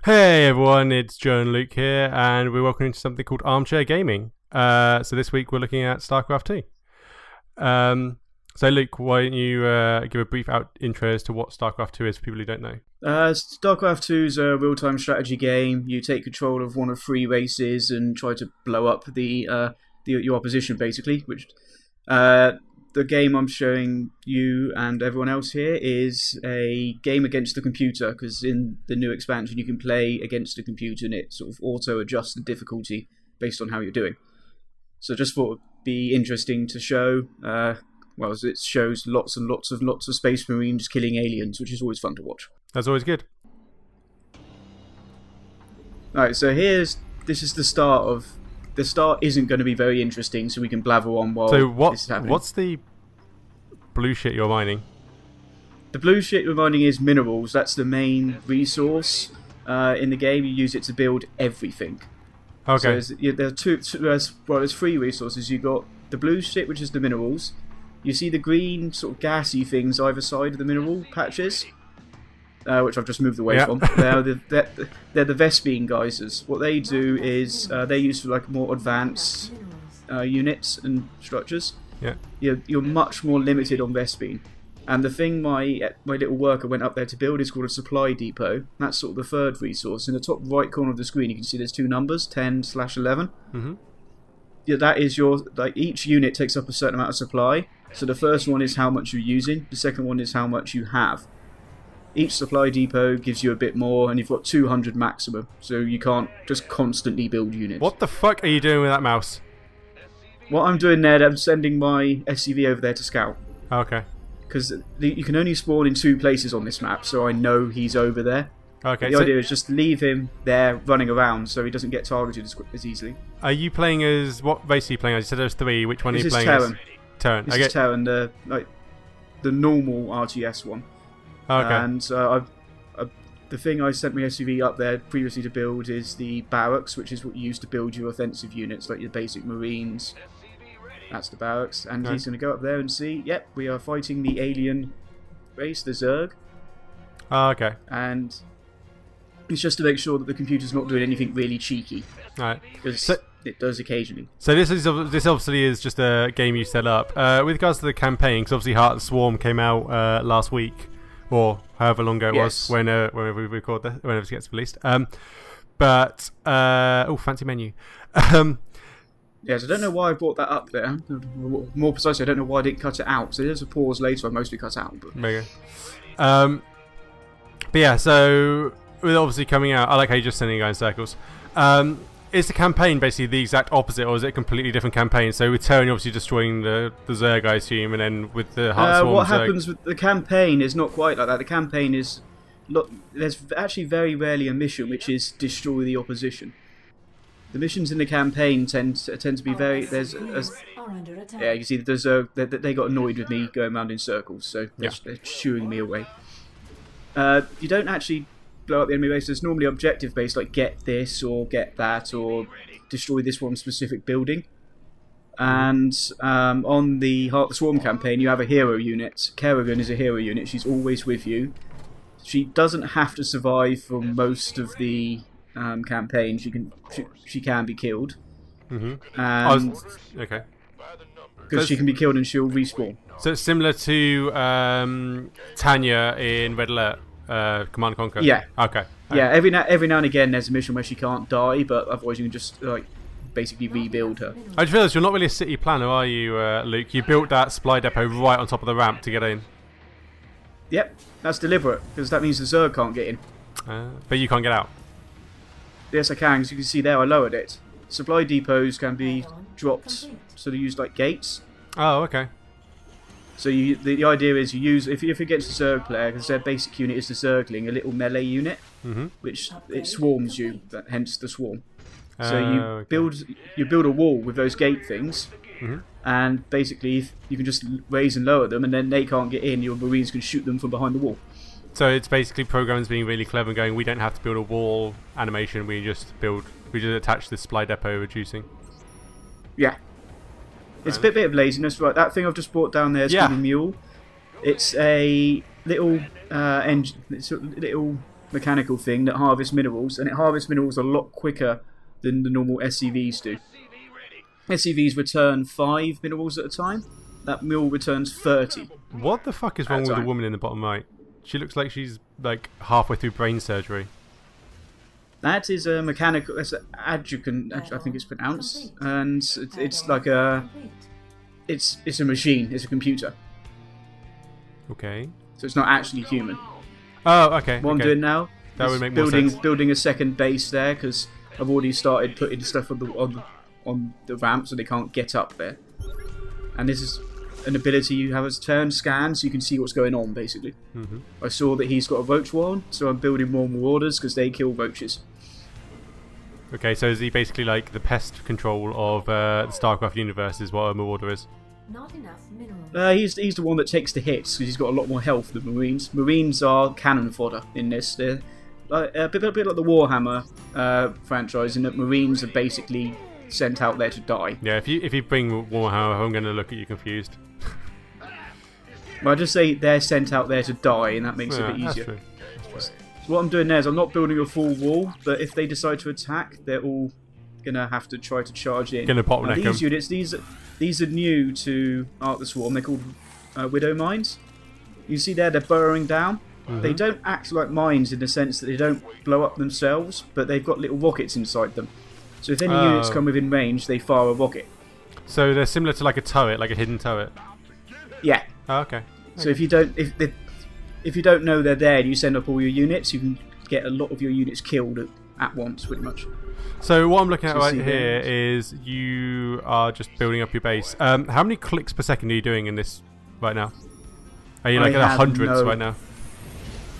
Hey everyone, it's Joe and Luke here, and we're welcome to something called Armchair Gaming. So this week we're looking at Starcraft 2. So Luke, why don't you give a brief intro as to what Starcraft 2 is for people who don't know? Starcraft 2 is a real-time strategy game. You take control of one of three races and try to blow up your opposition, basically. The game I'm showing you and everyone else here is a game against the computer, because in the new expansion you can play against the computer and it sort of auto-adjusts the difficulty based on how you're doing. So just thought it'd be interesting to show. It shows lots of Space Marines killing aliens, which is always fun to watch. That's always good. Alright, so this is the start of... The start isn't going to be very interesting, so we can blather on while this is happening. What's the blue shit you're mining? The blue shit you're mining is minerals. That's the main resource in the game. You use it to build everything. Okay. So there's three resources. You've got the blue shit, which is the minerals. You see the green sort of gassy things either side of the mineral patches, which I've just moved away from. They're the Vespene geysers. What they do is they're used for like more advanced units and structures. Yeah. You're much more limited on Vespene. And the thing my little worker went up there to build is called a supply depot. That's sort of the third resource. In the top right corner of the screen, you can see there's two numbers, 10/11. Mm-hmm. Yeah, that is each unit takes up a certain amount of supply. So the first one is how much you're using. The second one is how much you have. Each supply depot gives you a bit more, and you've got 200 maximum. So you can't just constantly build units. What the fuck are you doing with that mouse? What I'm doing there, I'm sending my SCV over there to scout. Okay. Because you can only spawn in two places on this map, so I know he's over there. Okay. The idea is just leave him there running around so he doesn't get targeted as easily. Are you playing as... What race are you playing as? You said there's three. Which one are you playing Terran. as? Terran. This is Terran, the normal RTS one. Okay. And the thing I sent my SUV up there previously to build is the barracks, which is what you use to build your offensive units, like your basic Marines. That's the barracks. And he's going to go up there and see, yep, we are fighting the alien race, the Zerg. Oh, okay. And it's just to make sure that the computer's not doing anything really cheeky. Alright. Because it does occasionally. So this obviously is just a game you set up. With regards to the campaign, because obviously Heart of the Swarm came out last week, or however long ago it was, whenever we record this, whenever it gets released. Fancy menu. Yes, I don't know why I brought that up there. More precisely, I don't know why I didn't cut it out. So there's a pause later I mostly cut out. But there you go. But yeah, so with obviously coming out, I like how you're just sending you guys in circles. Is the campaign basically the exact opposite, or is it a completely different campaign? So with Terran, you're obviously destroying the Zerg, I assume, and then with the Heart of the Swarm, what happens with the campaign is not quite like that. The campaign is... Look, there's actually very rarely a mission which is destroy the opposition. The missions in the campaign tend to be very... you can see the Zerg, they got annoyed with me going around in circles, so they're shooing me away. You don't actually blow up the enemy base. There's normally objective based, like get this or get that or destroy this one specific building. And on the Heart of the Swarm campaign, you have a hero unit. Kerrigan is a hero unit. She's always with you. She doesn't have to survive for most of the campaign. She can be killed. Mm-hmm. Okay. Because she can be killed and she'll respawn. So it's similar to Tanya in Red Alert. Command and Conquer. Yeah. Okay. Yeah. Every now and again, there's a mission where she can't die, but otherwise you can just basically rebuild her. I just realised you're not really a city planner, are you, Luke? You built that supply depot right on top of the ramp to get in. Yep, that's deliberate because that means the Zerg can't get in. But you can't get out. Yes, I can. As you can see there, I lowered it. Supply depots can be dropped, so they use like gates. Oh, okay. So the idea is you use if you're against a Zerg player, because their basic unit is the Zergling, a little melee unit, which it swarms you, hence the swarm. So you build a wall with those gate things, and basically you can just raise and lower them, and then they can't get in. Your Marines can shoot them from behind the wall. So it's basically programs being really clever and going, we don't have to build a wall animation. We just attach this supply depot reducing. Yeah. It's a bit of laziness, right? That thing I've just brought down there is called a mule. It's a little engine. It's a little mechanical thing that harvests minerals, and it harvests minerals a lot quicker than the normal SCVs do. SCVs return 5 minerals at a time. That mill returns 30. What the fuck is wrong with the woman in the bottom right? She looks like she's like halfway through brain surgery. That is a mechanical. That's an adjuvant, I think it's pronounced, and it's like a. It's a machine. It's a computer. Okay. So it's not actually human. Oh, okay. What I'm doing now that is would make more sense. building a second base there because I've already started putting stuff on the ramp so they can't get up there. And this is an ability you have as turn scan, so you can see what's going on basically. I saw that he's got a roach warren, so I'm building more marauders because they kill roaches. Okay, so is he basically like the pest control of the Starcraft universe? Is what a marauder is? Not enough minerals. He's the one that takes the hits because he's got a lot more health than Marines. Marines are cannon fodder in this. They're a bit like the Warhammer franchise, in that Marines are basically sent out there to die. Yeah, if you bring Warhammer, I'm going to look at you confused. Well, I just say they're sent out there to die, and that makes it a bit easier. That's true. So what I'm doing there is I'm not building a full wall, but if they decide to attack, they're all gonna have to try to charge in. Gonna pop neck these units, these are new to Ark the Swarm. They're called Widow Mines. You see there, they're burrowing down. They don't act like mines in the sense that they don't blow up themselves, but they've got little rockets inside them. So if any units come within range, they fire a rocket. So they're similar to like a turret, like a hidden turret. Yeah. Oh, okay. So if you don't know they're there and you send up all your units, you can get a lot of your units killed at once, pretty much. So what I'm looking at right here is you are just building up your base. How many clicks per second are you doing in this right now? Are you like at hundreds right now?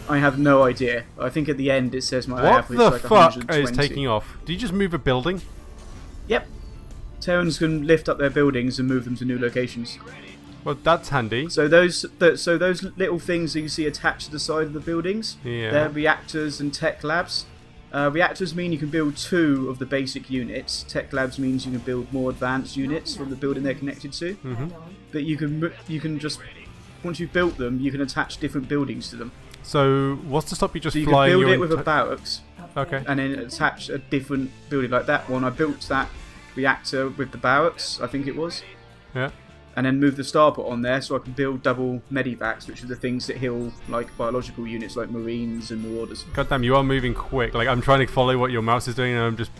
I have no idea. I think at the end it says my average What like the fuck 120. is taking off? Did you just move a building? Yep. Terrans can lift up their buildings and move them to new locations. Well, that's handy. So those little things that you see attached to the side of the buildings, they're reactors and tech labs. Reactors mean you can build 2 of the basic units. Tech labs means you can build more advanced units from the building they're connected to. But you can just, once you've built them, you can attach different buildings to them. So what's to stop you just so you flying? can build it with a barracks. Okay. And then attach a different building like that one. I built that reactor with the barracks, I think it was. Yeah. And then move the starport on there so I can build double medivacs, which are the things that heal like biological units like Marines and Marauders. God damn, you are moving quick. Like, I'm trying to follow what your mouse is doing and I'm just...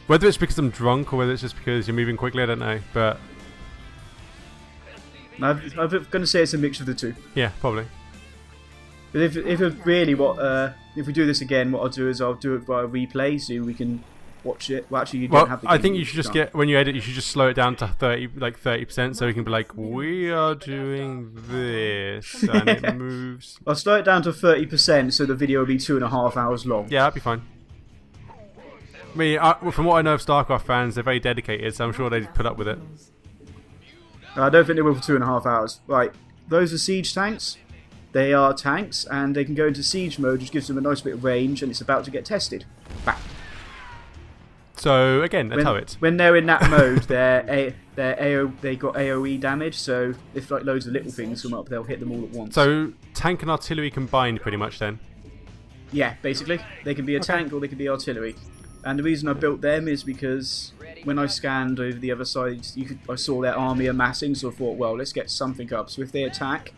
Whether it's because I'm drunk or whether it's just because you're moving quickly, I don't know. But... I'm going to say it's a mix of the two. Yeah, probably. But if we do this again, what I'll do is I'll do it via replay so we can watch it. Well, actually, you don't have the game. I think you should just when you edit, you should just slow it down to 30%, so you can be like, we are doing this, and it moves. I'll slow it down to 30%, so the video will be 2.5 hours long. Yeah, that'd be fine. I mean, from what I know of StarCraft fans, they're very dedicated, so I'm sure they'd put up with it. I don't think they will for 2.5 hours. Right, those are siege tanks. They are tanks, and they can go into siege mode, which gives them a nice bit of range, and it's about to get tested. Bang. So again, a turret. When they're in that mode, they got AOE damage. So if like loads of little things come up, they'll hit them all at once. So tank and artillery combined, pretty much then. Yeah, basically, they can be a tank or they can be artillery. And the reason I built them is because when I scanned over the other side, I saw their army amassing. So I thought, well, let's get something up. So if they attack,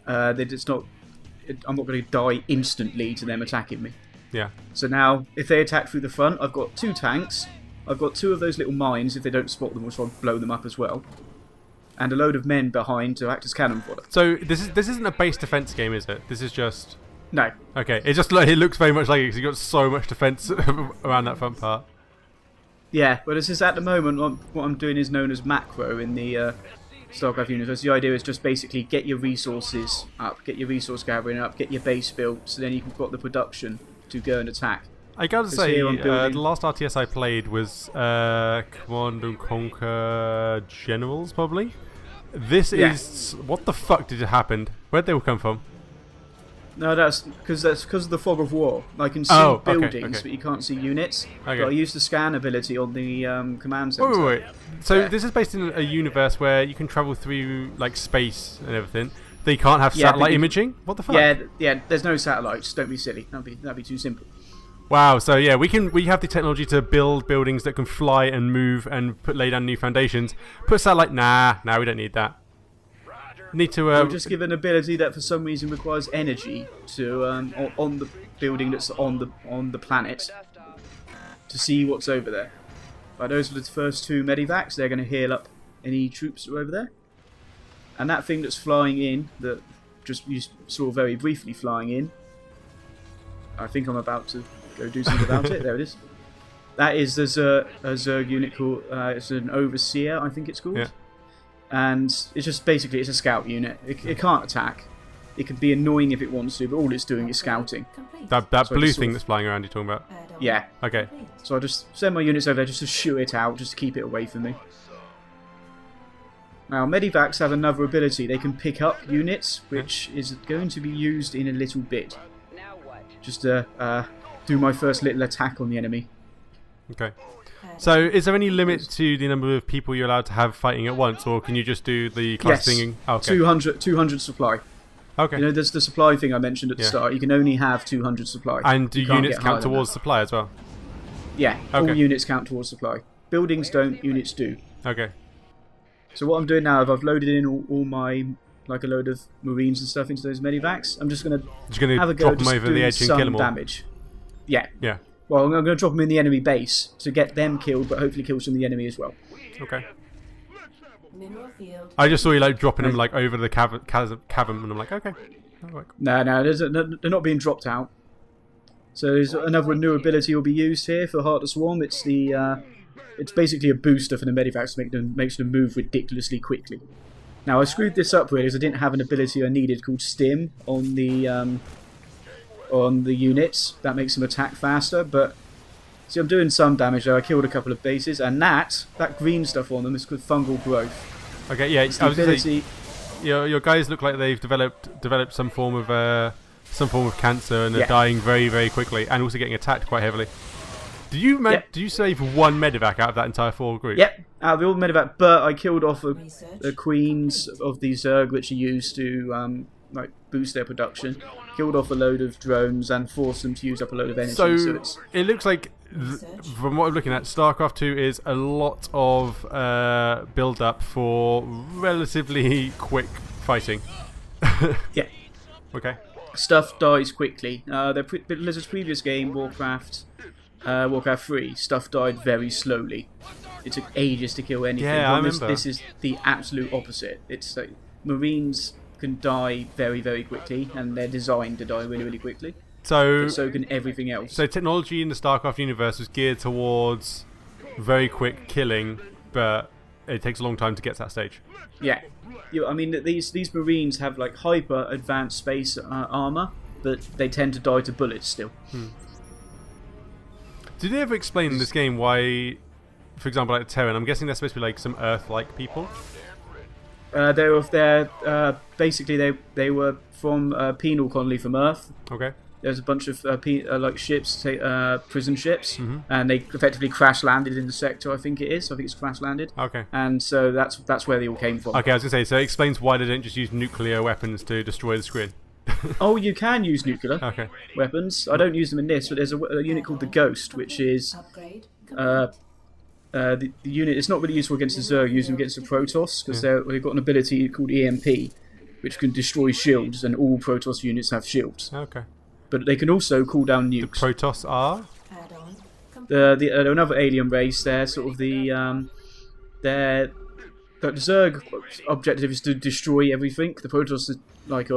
I'm not going to die instantly to them attacking me. Yeah. So now, if they attack through the front, I've got 2 tanks. I've got 2 of those little mines. If they don't spot them, I'll blow them up as well. And a load of men behind to act as cannon fodder. So this isn't a base defense game, is it? This is just... No. Okay. It looks very much like it because you've got so much defense around that front part. Yeah, but it's just at the moment what I'm doing is known as macro in the Starcraft universe. The idea is just basically get your resources up, get your resource gathering up, get your base built, so then you've got the production to go and attack. I gotta say, the last RTS I played was Command and Conquer Generals, probably. This is... What the fuck did it happen? Where'd they all come from? No, that's because of the fog of war. I can see buildings, but you can't see units. Okay. But I use the scan ability on the command center. Wait. So this is based in a universe where you can travel through like space and everything. They can't have Yeah, satellite but imaging? What the fuck? Yeah. There's no satellites. Don't be silly. That'd be too simple. Wow, so yeah, we have the technology to build buildings that can fly and move and lay down new foundations. Put satellite, nah, we don't need that. Need to We'll just give an ability that for some reason requires energy to on the building that's on the planet to see what's over there. Right, those are the first 2 medivacs. They're going to heal up any troops that are over there. And that thing that's flying in, that just you saw very briefly flying in. I think I'm about to go do something about it. There it is. That is a Zerg unit called, it's an Overseer, I think it's called. Yeah. And it's just basically, it's a scout unit. It can't attack. It can be annoying if it wants to, but all it's doing is scouting. That So blue thing that's flying around you're talking about? Yeah. Okay. So I just send my units over there just to shoot it out, just to keep it away from me. Now, Medivacs have another ability. They can pick up units, which is going to be used in a little bit. Just to do my first little attack on the enemy. Okay. So, is there any limit to the number of people you're allowed to have fighting at once, or can you just do the clustering? Yes. Oh, okay. 200 supply. Okay. You know, there's the supply thing I mentioned at the start. You can only have 200 supply. And do You can't units get higher count than towards that. supply as well? Yeah, Okay. all units count towards supply. Buildings don't, units do. Okay. So what I'm doing now is I've loaded in all my, like a load of Marines and stuff into those medivacs. I'm just going to have a go drop at them just over the doing edge and some kill them all? damage. Yeah. Yeah. Well, I'm going to drop them in the enemy base to get them killed, but hopefully kill some of the enemy as well. Okay. Mineral field. I just saw you like dropping them like over the cavern, and I'm like, okay. No, they're not being dropped out. So there's another new ability will be used here for Heart of Swarm. It's the it's basically a booster for the medivacs to makes them move ridiculously quickly. Now I screwed this up really because I didn't have an ability I needed called Stim on the units. That makes them attack faster, but see, I'm doing some damage there. I killed a couple of bases, and that green stuff on them is called fungal growth. Okay, yeah. It's the ability. Your guys look like they've developed some form of cancer and are dying very, very quickly, and also getting attacked quite heavily. Did you save one medivac out of that entire 4 group? Yep, out of the old medivac, but I killed off the queens of the Zerg, which are used to like boost their production. Killed off a load of drones and forced them to use up a load of energy. So it looks like, from what I'm looking at, Starcraft 2 is a lot of build-up for relatively quick fighting. Yeah. Okay. Stuff dies quickly. Blizzard's previous game, Warcraft 3, stuff died very slowly. It took ages to kill anything. Yeah, I remember. This is the absolute opposite. It's like Marines can die very, very quickly, and they're designed to die really, really quickly. So can everything else. So technology in the Starcraft universe was geared towards very quick killing, but it takes a long time to get to that stage. Yeah. I mean, these Marines have like hyper advanced space armor, but they tend to die to bullets still. Did they ever explain in this game why, for example, like Terran, I'm guessing they're supposed to be like some Earth-like people? Basically they were from a penal colony from Earth. Okay. There's a bunch of like ships, prison ships, and they effectively crash landed in the sector. I think it's crash landed. Okay. And so that's where they all came from. Okay, I was gonna say, so it explains why they don't just use nuclear weapons to destroy the screen. Oh, you can use nuclear weapons. I don't use them in this, but there's a unit called the Ghost, which is the unit. It's not really useful against the Zerg. Use them against the Protoss because they've got an ability called EMP, which can destroy shields, and all Protoss units have shields. Okay. But they can also cool down nukes. The Protoss are? They're another alien race. They're sort of the Zerg objective is to destroy everything. The Protoss is like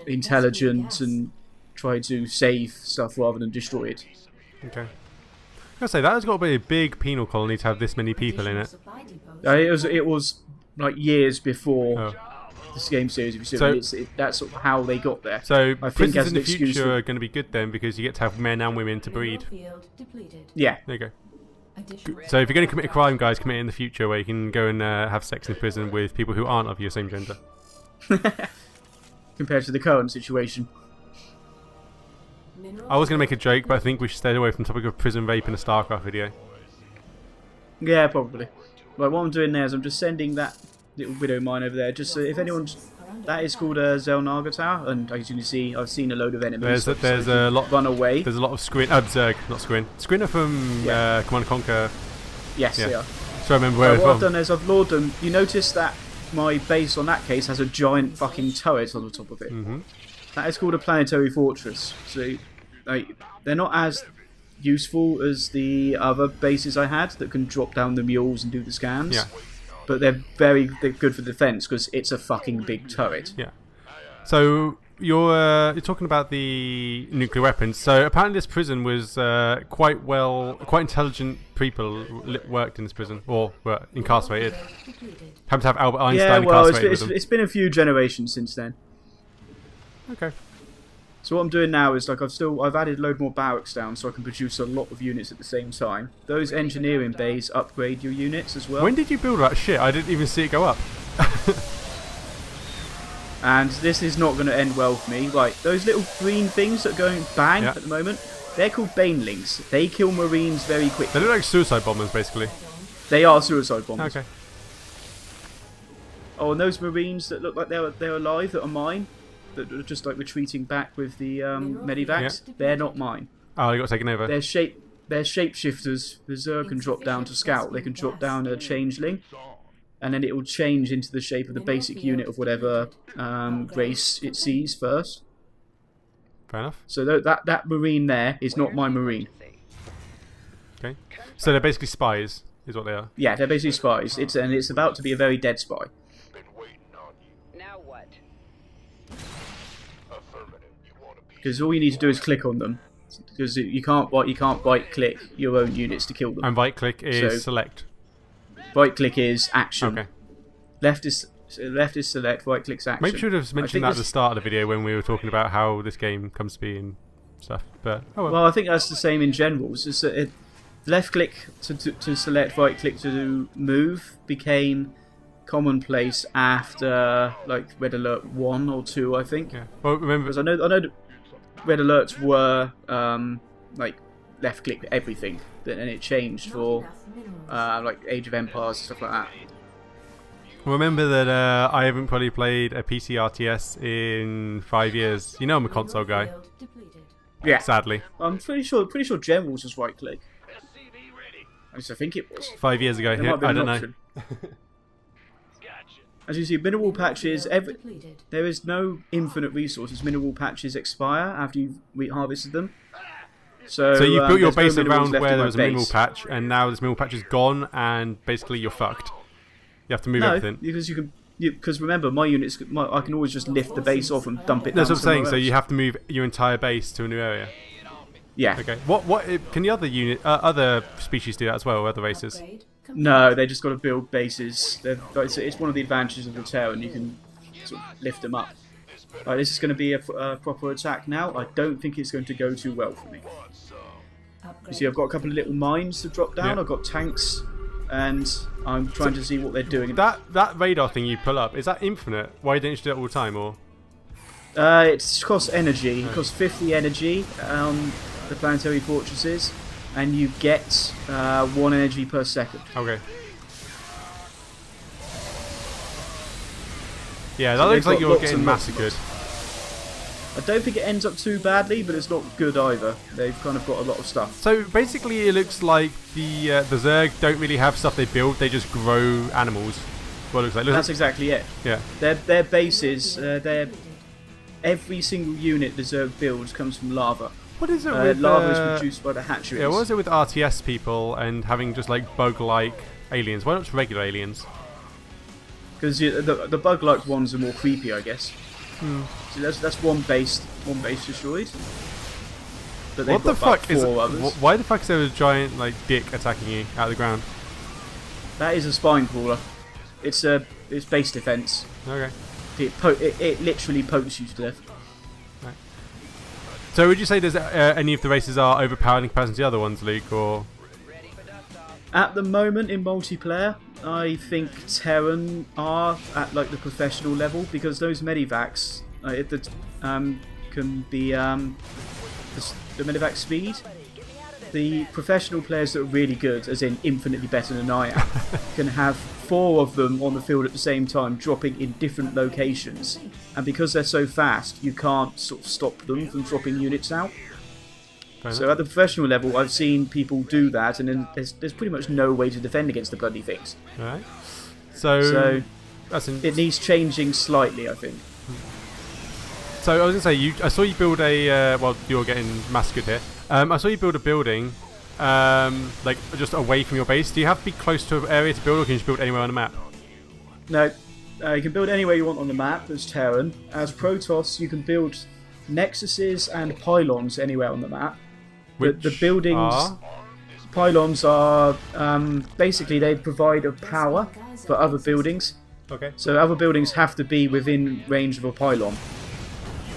intelligent and try to save stuff rather than destroy it. Okay. I gotta say, that has got to be a big penal colony to have this many people in it. It was like years before this game series. If you see that's sort of how they got there. So I think prisons in the future are going to be good then, because you get to have men and women to breed. Yeah. There you go. So if you're going to commit a crime, guys, commit it in the future where you can go and have sex in prison with people who aren't of your same gender. Compared to the current situation. I was going to make a joke, but I think we should stay away from the topic of prison rape in a Starcraft video. Yeah, probably. Right, what I'm doing there is I'm just sending that little widow mine over there, just so if anyone's That is called a Zelnaga Tower, and as you can see, I've seen a load of enemies. There's a lot. Run away. There's a lot of Zerg, not Squin. Squin are from Command and Conquer. Yes, Yeah. they are. So I remember where What from. I've done is I've lured them. You notice that my base on that case has a giant fucking turret on the top of it. Mm-hmm. That is called a planetary fortress. So, like, they're not as useful as the other bases I had that can drop down the mules and do the scans. Yeah. But they're good for defense because it's a fucking big turret. Yeah. So you're talking about the nuclear weapons. So apparently this prison was quite intelligent people worked in this prison or were incarcerated. Happened to have Albert Einstein incarcerated with them. It's been a few generations since then. Okay. So what I'm doing now is like I've added a load more barracks down so I can produce a lot of units at the same time. Those engineering bays upgrade your units as well. When did you build that shit? I didn't even see it go up. And this is not going to end well for me. Like, those little green things that are going bang at the moment, they're called banelings. They kill marines very quickly. They look like suicide bombers, basically. They are suicide bombers. Okay. Oh, and those marines that look like they're alive, that are mine, that are just like retreating back with the medivacs, they're not mine. Oh, they got taken over. They're shapeshifters. The Zerg can drop down to scout. They can drop down a changeling, and then it will change into the shape of the basic unit of whatever race it sees first. Fair enough. So that marine there is not my marine. Okay. So they're basically spies, is what they are. Yeah, they're basically spies. It's about to be a very dead spy. Now what? Because all you need to do is click on them. Because you can't right click your own units to kill them. And right click is So- select. Right click is action. Okay. Left is select. Right click's action. Maybe should have I mentioned think that at the this- start of the video when we were talking about how this game comes to be and stuff. But oh well. Well, I think that's the same in general. It's just that left click to select, right click to move became commonplace after like Red Alert 1 or 2, I think. Yeah. Well, remember. Because I know that Red Alerts were like left click everything, and it changed for like Age of Empires and stuff like that. Remember that I haven't probably played a PC RTS in 5 years. You know I'm a console guy. Yeah, Sadly. I'm pretty sure Generals was right click. At least I think it was. 5 years ago. There Yeah, might be I an don't know. option. As you see, mineral patches. There is no infinite resources. Mineral patches expire after you've harvested them. So you built your there's no base minerals around left where in there my was a mineral base. patch, and now this mineral patch is gone, and basically you're fucked. You have to move No, everything. because you can. Because remember, my units. I can always just lift the base off and dump it down. That's what I'm saying. somewhere So else. you have to move your entire base to a new area. Yeah. Okay. What can the other species do that as well, or other races? No, they just got to build bases. It's one of the advantages of the Terran. You can sort of lift them up. Right, this is going to be a proper attack now. I don't think it's going to go too well for me. You see, I've got a couple of little mines to drop down. Yeah. I've got tanks, and I'm trying to see what they're doing. That radar thing you pull up, is that infinite? Why don't you do it all the time, or? It costs energy. It costs 50 energy on the planetary fortresses, and you get 1 energy per second. Okay. Yeah, that So looks they've like got you're lots getting and lots and massacred. I don't think it ends up too badly, but it's not good either. They've kind of got a lot of stuff. So basically, it looks like the Zerg don't really have stuff they build; they just grow animals. What it looks like. That's exactly it. Yeah. Their bases, every single unit the Zerg builds comes from lava. What is it with Lava is produced by the hatcheries. Yeah, what is it with RTS people and having just like bug-like aliens? Why not just regular aliens? Because the bug-like ones are more creepy, I guess. So that's one base destroyed. But they've What the got about fuck is? 4 others. Why the fuck is there a giant like dick attacking you out of the ground? That is a spine crawler. It's base defense. Okay. It literally pokes you to death. So would you say there's any of the races are overpowered in comparison to the other ones, Luke, or? At the moment in multiplayer, I think Terran are at like the professional level because those medivacs can be the medivac speed. The professional players that are really good, as in infinitely better than I am, can have 4 of them on the field at the same time, dropping in different locations. And because they're so fast, you can't sort of stop them from dropping units out. So at the professional level, I've seen people do that, and then there's pretty much no way to defend against the bloody things. Right. So it needs changing slightly, I think. So I was going to say, I saw you build a, well, you're getting massacred here. I saw you build a building, like just away from your base. Do you have to be close to an area to build, or can you just build anywhere on the map? No, you can build anywhere you want on the map as Terran. As Protoss, you can build nexuses and pylons anywhere on the map. The buildings, pylons are basically they provide a power for other buildings. Okay. So other buildings have to be within range of a pylon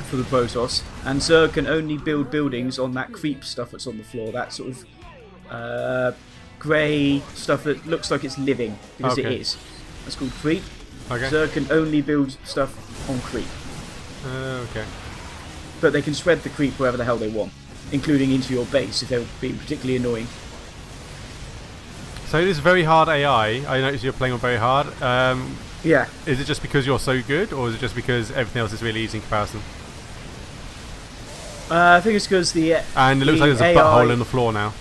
for the Protoss, and Zerg can only build buildings on that creep stuff that's on the floor. That sort of grey stuff that looks like it's living because it is. That's called creep. Okay. Zerg can only build stuff on creep. Okay. But they can spread the creep wherever the hell they want, including into your base if they're being particularly annoying. So this is very hard AI. I noticed you're playing on very hard. Yeah. Is it just because you're so good, or is it just because everything else is really easy in comparison? I think it's because And it looks like there's a butthole in the floor now.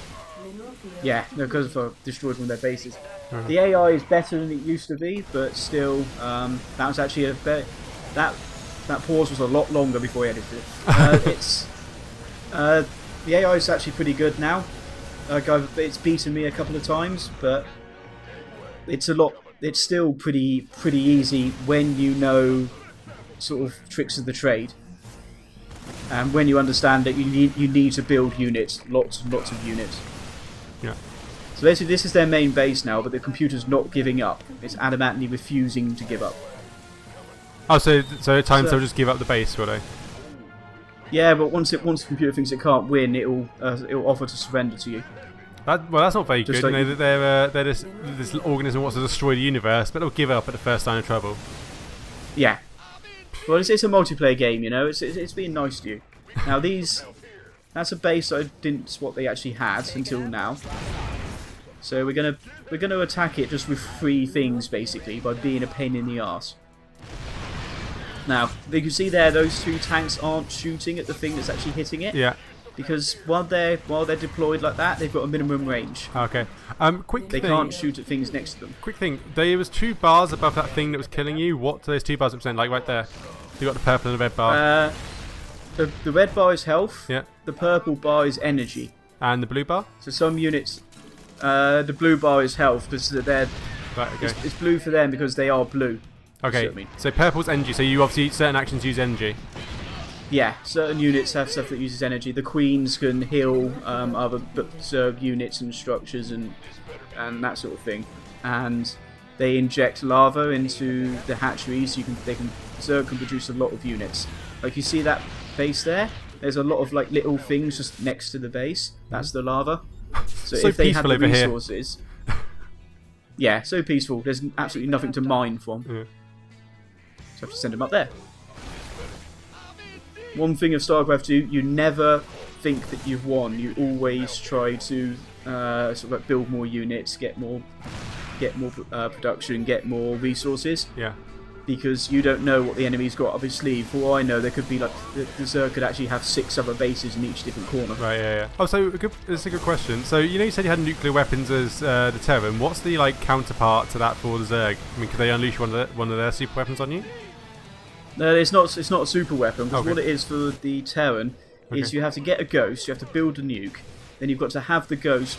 Yeah, no, because I've destroyed one of their bases. The AI is better than it used to be, but still, that was actually that pause was a lot longer before I edited it. The AI is actually pretty good now. It's beaten me a couple of times, but it's still pretty easy when you know sort of tricks of the trade, and when you understand that you need to build units, lots and lots of units. Yeah. So basically, this is their main base now, but the computer's not giving up. It's adamantly refusing to give up. Oh, so at times they'll just give up the base, will they? Yeah, but once the computer thinks it can't win, it'll offer to surrender to you. Well, that's not very Just good. like you know that they're this organism wants to destroy the universe, but they'll give up at the first sign of trouble. Yeah. Well, it's a multiplayer game, you know. It's being nice to you. Now that's a base I didn't spot they actually had until now. So we're gonna attack it just with 3 things basically by being a pain in the arse. Now, you can see there, those 2 tanks aren't shooting at the thing that's actually hitting it. Yeah. Because while they're deployed like that, they've got a minimum range. Okay. They can't shoot at things next to them. Quick thing. There was 2 bars above that thing that was killing you. What do those 2 bars represent? Like right there. You got the purple and the red bar. The red bar is health. Yeah. The purple bar is energy. And the blue bar? So some units, the blue bar is health because they're. Right. Okay. It's blue for them because they are blue. Okay. So purple's energy. So you obviously certain actions use energy. Yeah, certain units have stuff that uses energy. The queens can heal other Zerg units and structures and that sort of thing. And they inject lava into the hatcheries. Zerg can produce a lot of units. Like you see that base there? There's a lot of like little things just next to the base. That's the lava. So if they had the resources, yeah, so peaceful. There's absolutely nothing to mine from. Yeah. So I have to send them up there. One thing of Starcraft 2, you never think that you've won. You always try to sort of like build more units, get more production, get more resources. Yeah. Because you don't know what the enemy's got up his sleeve. For all I know, there could be like the Zerg could actually have 6 other bases in each different corner. Right. Yeah. Oh, so it's a good question. So you said you had nuclear weapons as the Terran. What's the like counterpart to that for the Zerg? I mean, could they unleash one of their super weapons on you? No, it's not a super weapon, because what it is for the Terran is you have to get a ghost, you have to build a nuke, then you've got to have the ghost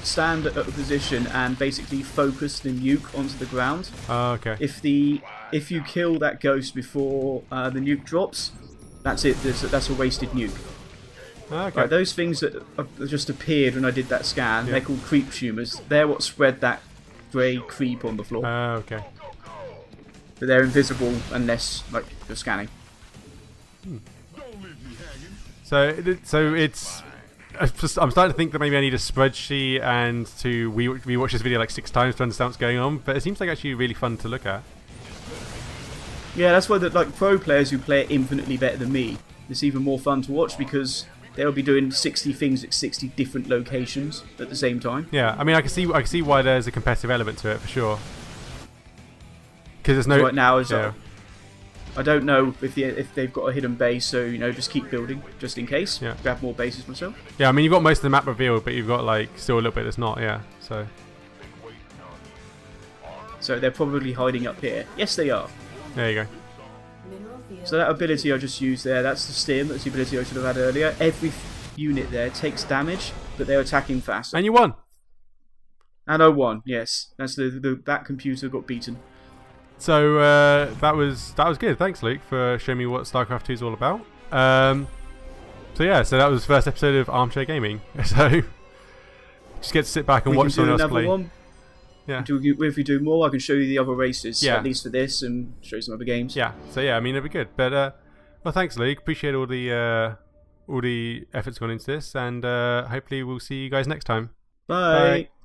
stand at a position and basically focus the nuke onto the ground. Oh, okay. If you kill that ghost before the nuke drops, that's it. That's a wasted nuke. Oh, okay. Right, those things that just appeared when I did that scan, they're called creep tumors. They're what spread that grey creep on the floor. Oh, okay. But they're invisible unless like you're scanning. So it's. I'm starting to think that maybe I need a spreadsheet and to rewatch this video like 6 times to understand what's going on. But it seems like actually really fun to look at. Yeah, that's why like pro players who play it infinitely better than me, it's even more fun to watch because they'll be doing 60 things at 60 different locations at the same time. Yeah, I mean I can see why there's a competitive element to it for sure. Because there's no right now. yeah. I don't know if they've got a hidden base, so just keep building just in case. Yeah. Grab more bases myself. Yeah, I mean you've got most of the map revealed, but you've got like still a little bit that's not. Yeah, So they're probably hiding up here. Yes, they are. there you go. So that ability I just used there, that's the stim. That's the ability I should have had earlier. Every unit there takes damage, but they're attacking faster. And you won. And I won. Yes, that's that computer got beaten. So that was good. Thanks, Luke, for showing me what StarCraft 2 is all about. So that was the first episode of Armchair Gaming. So just get to sit back and watch someone else play. One. Yeah. If we do more, I can show you the other races. Yeah. At least for this, and show you some other games. Yeah. So I mean it'll be good. But well, thanks, Luke. Appreciate all the efforts gone into this, and hopefully we'll see you guys next time. Bye. Bye.